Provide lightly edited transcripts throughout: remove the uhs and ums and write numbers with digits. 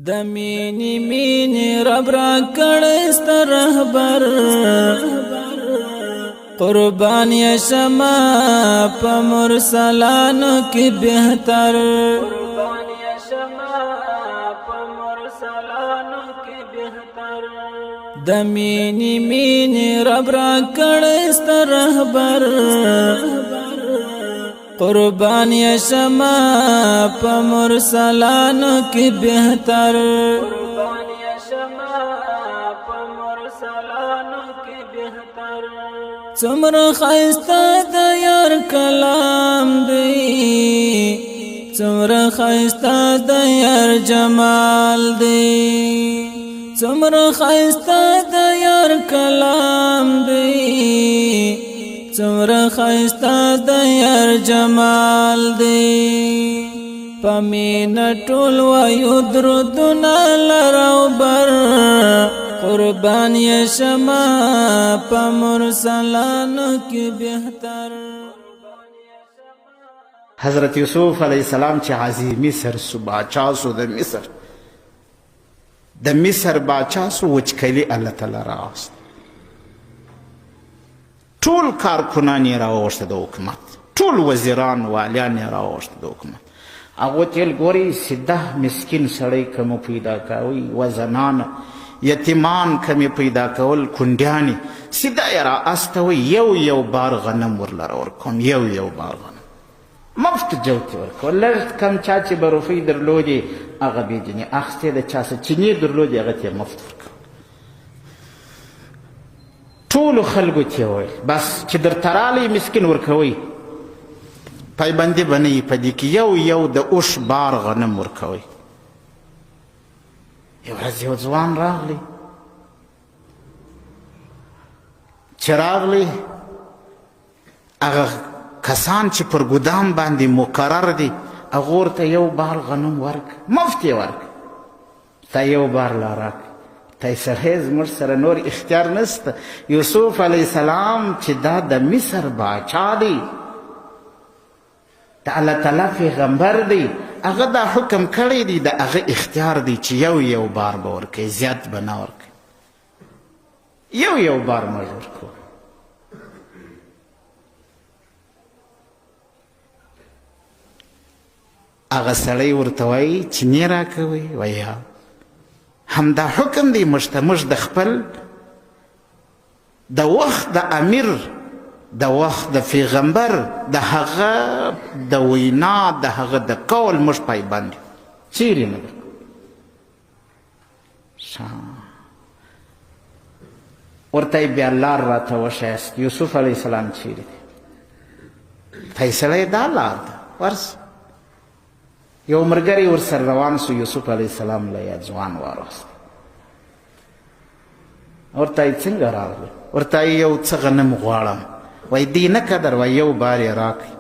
د مینی مینی رب را کړست رهبر قربان یشما په مرسلانو کې بهتر قربان یشما په مرسلانو کې بهتر د مینی مینی رب را کړست رهبر قربان یشما په مرسلانو کې بهتر قربان یشما په مرسلانو کې بهتر څومره ښایسته د یار کلام دی څومره ښایسته د یار جمال دی څومره ښایسته د یار کلام دی څومره ښایسته د یار جمال دی پمینه ټول وایو درودونه لرو بر قربان یشما په مرسلانو کې بهتر حضرت یوسف علیہ السلام چې عظیمی سر سو باچا سو د مصر باچا سو وچکلی الله تعالی راست ټول کارکنان یې راوغوښته د حکومت ټول وزیران والیان یې راوغوښته د حکومت هغه تل ګوري سیده مسکین سړی کوم پیدا کوي و زنان یتیمان کوم پیدا کول کونډیانې سیده یې را استوي یو بار غنم ورلره ورکوم یو بار غنم مفت جوتې ورکول لږ کم چا چې به روپۍ درلودې هغه بېجنې اخیستې د چا څه چینې درلودې هغه ته یې مفت ورکول ټولو خلکو ته یې وویل بس چې درته رالی مسکین ورکوئ پایبندي به نه وي په دې کې یو د اوښ بار غنم ورکوئ یو ورځ یو ځوان راغلی چې راغلی هغه کسان چې پر ګدام باندې مقرر دي هغه ورته یو بار غنم ورک مفت یې ورک تا یو بار لا راک ته سړی زموږ سره نور اختیار نشته یوسف علیه السلام چې دا د مصر باچا دی د الله تعالی پیغمبر دی هغه دا حکم کړی دی د هغه اختیار دی چې یو بار به ورکوي زیات به نه ورکوي یو بار موږ ورکوو هغه سړی ورته وایي چینې راکوئ وایي ها همدا حکم دی موږ د خپل د وخت د امیر د وخت د پیغمبر د هغه د وینا د هغه د قول موږ پایبند یو چیرې نه درکوو ورته یې بیا لار راته وښایست یوسف علیه السلام چیرې دی فیصله یې دا لار ده ورسه یو ملګری ورسره روان سو یوسف علیه السلام له یې ځوان واخیست ورته یې څنګه راغلی ورته یې یو څه غنم غواړم وایي دی نه قدر وایي یو بار یې راکړي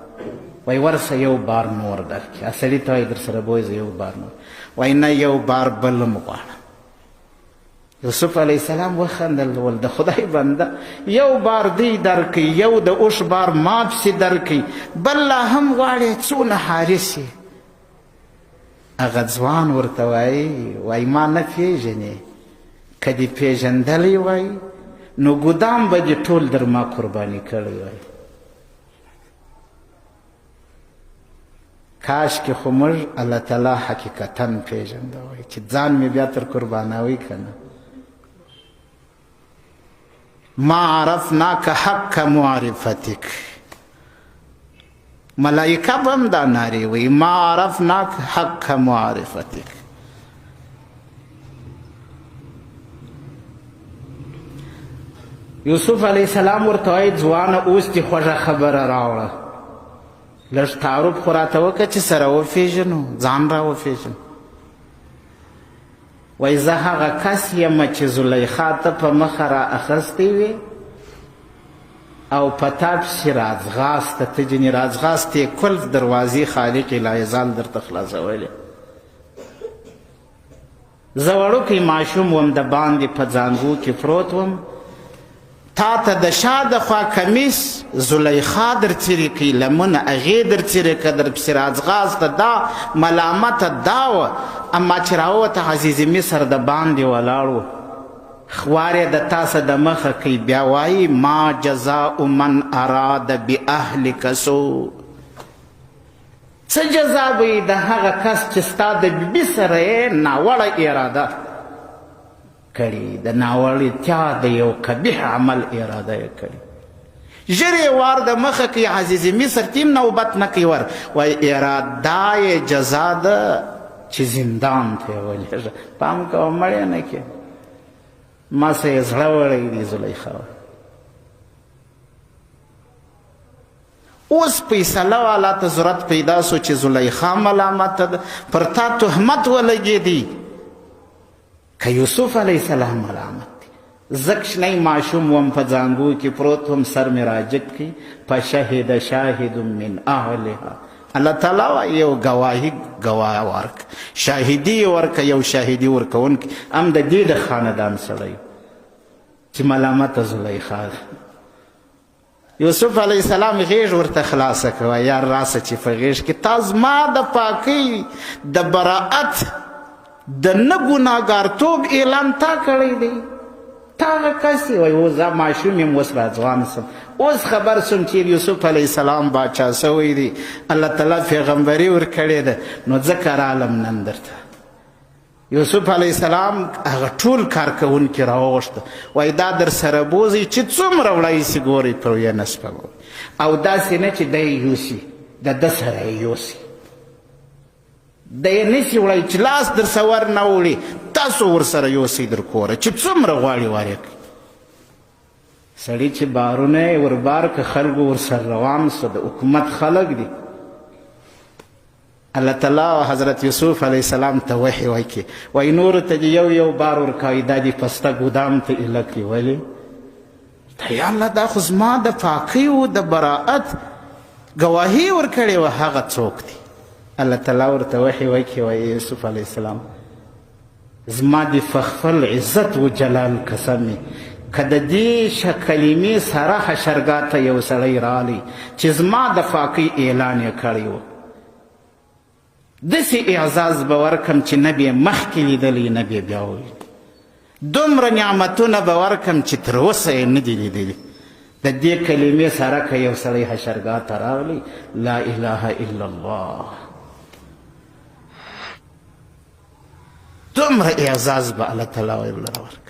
وایي ورسه یو بار نور درکړي سړي ته وایي در سره بوځه یو بار نور وایي نه یو بار بل هم غواړم یوسف علیه السلام وخندل ول د خدای بنده یو بار دی درکړي یو د اوښ بار ما پسې درکړي بل لا هم غواړې څونه حارس یې هغه ځوان ورته وایي ما نه پېژنې که دې پېژندلی وای نو ګدام به دې ټول در ما قرباني کړی وای کاشکې خو موږ الله تعالی حقیقتا پېژنده وای چې ځان مې بیا تر قربانوي که نه ما عرفناک حق معرفتک ملائکه به هم دا نارې وایي ما عرفناک حق معرفتک یوسف علیه السلام ورته وایي ځوانه اوس دې خوږه خبره راوړه لږ تعارف خو راته وکړه چې سره وپېژنو ځان را وپېژنو وایي زه هغه کس یم چې زلیخا ته په مخه را اخیستی وې او په تا پسې راځغاسته ته جنې راځغاستې کل دروازې خالق لایزال درته خلاصولې زه وړوکی ماشوم وم د باندې په ځانګو کې پروت وم تا ته د شا د خوا کمیس زلیخا در څیرې کوي لمنه هغې در څیرې که در پسې راځغاسته دا ملامته دا وه اما چې راووته عزیز مصر د باندې ولاړ و خوار یې د تاسه د مخه کوي بیا وایي ما جزاء من اراد باهلک سوء څه جزا به یې د هغه کس چې ستا د بیبي سره یې ناوړه اراده کړي د ناوړتیا د یو قبیح عمل اراده یې کړي ژر یې وار د مخه کوي عزیز مصر تیم نوبت نه کوي ور وایي اراده یې جزا ده چې زندان ته یې ولېږه پام کوه مړې نه کې ما سه یې زړه وړی دی زلیخا اوس فیصله والا ته ضرورت پیدا سو چې زلیخا ملامته ده پر تا تهمت ولګېدی که یوسف علیه السلام ملامت دی زه کوچنی ماشوم وم په زانګو کې پروت وم سر مې راجګ کی فشهد شاهد من اهلها الله تعالی وایي یو ګواهي ګواه ورک شاهدي یې ورکه یو شاهدي ورکوونکی هم د دې د خاندان سړی چې ملامته زلیخا ده یوسف علیه السلام غیږ ورته خلاصه کړه یار راسه چې په غیږ کې تا زما د پاکۍ د براعت د نه ګناهګارتوب اعلان تا کړی دی تا هغه کس یې وایي اوس زه ماشوم یم اوس راځوان سم اوس خبر سم چې یوسف علیه السلام باچا سوی دی الله تعالی پیغمبري ورکړې ده نو ځکه رالم نن درته یوسف علیه السلام هغه ټول کارکوونکي راوغوښته وایي دا در سره بوځئ چې څومره وړی سي ګورئ پر یې نه سپکوئ او داسې نه چې دی یې یوسي د ده سره یې یوسي د یې نسي وړی چې لاس در څه ور نه وړي تاسو ورسره یوسئ در کوره چې څومره غواړي ور یې کړي سړي چې بارونه یې وربار که خلکو ورسره روان سو د حکومت خلک دي الله تعالی او حضرت یوسف علیه السلام ته وحی وکړي وایي نورو ته دې یو یو بار ورکوي دا دې پسته ګودام ته ایله کړي ولې ته یا الله دا خو زما د پاکۍ و د براعت ګواهي ورکړې وه هغه څوک دی الله تعالی ورته وحی وکړي وایي یوسف علیه السلام زما د خپل عزت و جلال قسم که د دې کلمې سره حشرګاه ته یو سړی رالی چې زما د پاکۍ اعلان یې کړی و داسې اعزاز به ورکم چې نه به یې مخکې لیدلی نه به یې بیا وویل دومره نعمتونه به ورکم چې تر اوسه یې نه دي لیدلي د دې کلمې سره که یو سړی حشرګاه ته راغلی لا اله الا الله دومره اعزاز به الله تعالی ورله ورکړي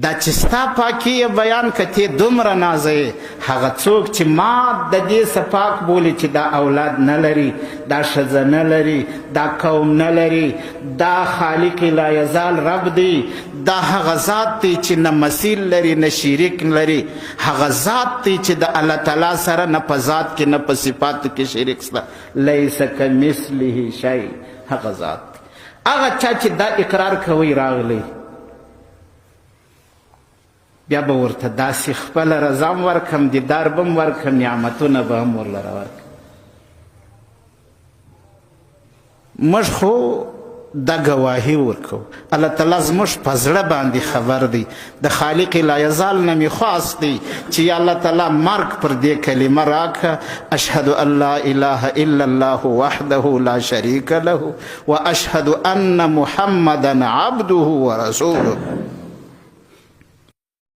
دا چې ستا پاکي یې بیان که ته دومره نازوې هغه څوک چې ما د دې څه پاک بولي چې دا اولاد نه لري دا ښځه نه لري دا قوم نه لري دا خالق لا یزال رب دی دا هغه ذات دی چې نه مثیل لري نه شریک لري هغه ذات دی چې د الله تعالی سره نه په ذات کې نه په صفاتو کې شریک شته لیس کمثله شی هغه ذات هغه چا چې دا اقرار کوي راغلی بیا به ورته داسې خپله رضا هم ورکړم دیدار به هم ورکړم نعمتونه به هم ورلره ورکړم موږ خو دا ګواهي ورکو الله تعالی زموږ په زړه باندې خبر دی د خالق لا یزال نه مې خواست دی چې یا الله تعالی مرګ پر دې کلمه راکه اشهد ان لا اله الا الله وحده لا شریک له واشهد ان محمدا عبده ورسوله